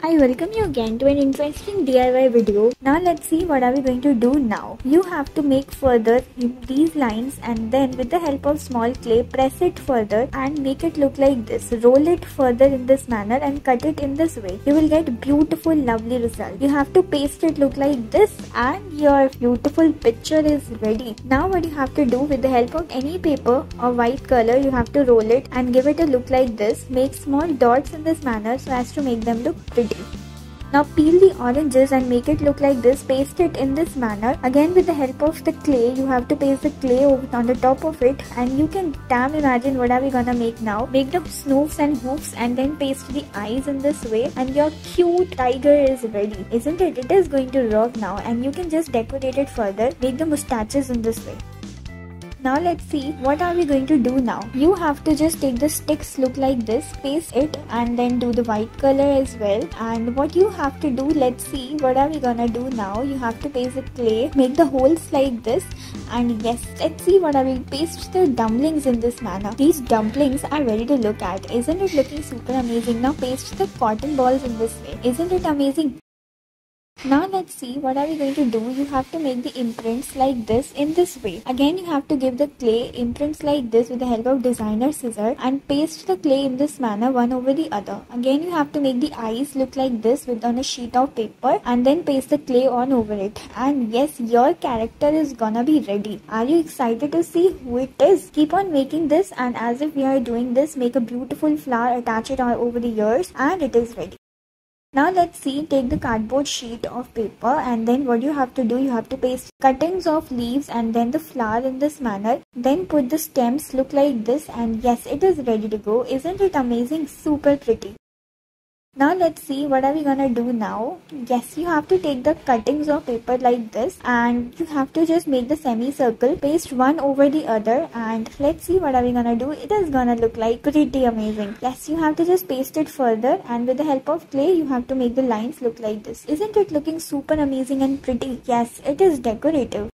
I welcome you again to an interesting DIY video. Now let's see what are we going to do now. You have to make further these lines and then with the help of small clay press it further and make it look like this. Roll it further in this manner and cut it in this way. You will get beautiful lovely result. You have to paste it look like this and your beautiful picture is ready. Now what you have to do with the help of any paper or white color, you have to roll it and give it a look like this. Make small dots in this manner so as to make them look pretty. Now peel the oranges and make it look like this. Paste it in this manner. Again with the help of the clay, you have to paste the clay on the top of it and you can damn imagine what are we gonna make now. Make the snoofs and hoofs and then paste the eyes in this way and your cute tiger is ready. Isn't it? It is going to rock now and you can just decorate it further. Make the mustaches in this way. Now let's see what are we going to do now. You have to just take the sticks look like this, paste it and then do the white color as well. And what you have to do, let's see what are we gonna do now. You have to paste the clay, make the holes like this and yes, let's see what are we paste the dumplings in this manner. These dumplings are ready to look at. Isn't it looking super amazing? Now paste the cotton balls in this way. Isn't it amazing? Now let's see what are we going to do. You have to make the imprints like this in this way. Again you have to give the clay imprints like this with the help of designer scissor and paste the clay in this manner one over the other. Again you have to make the eyes look like this with on a sheet of paper and then paste the clay on over it. And yes, your character is gonna be ready. Are you excited to see who it is? Keep on making this and as if we are doing this, make a beautiful flower, attach it all over the ears and it is ready. Now let's see, take the cardboard sheet of paper and then what you have to do, you have to paste cuttings of leaves and then the flower in this manner. Then put the stems look like this and yes, it is ready to go. Isn't it amazing? Super pretty. Now let's see what are we gonna do now. Yes, you have to take the cuttings of paper like this and you have to just make the semicircle, paste one over the other and let's see what are we gonna do. It is gonna look like pretty amazing. Yes, you have to just paste it further and with the help of clay you have to make the lines look like this. Isn't it looking super amazing and pretty? Yes, it is decorative.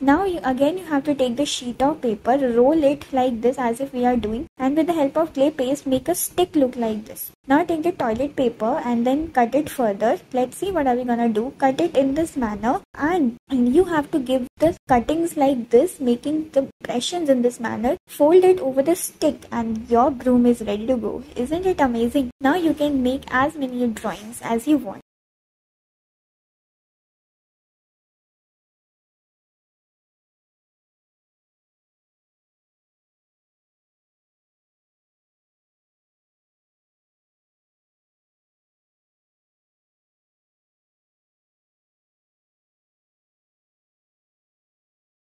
Now you have to take the sheet of paper, roll it like this as if we are doing and with the help of clay paste make a stick look like this. Now take the toilet paper and then cut it further. Let's see what are we gonna do. Cut it in this manner and you have to give the cuttings like this, making the impressions in this manner. Fold it over the stick and your broom is ready to go. Isn't it amazing? Now you can make as many drawings as you want.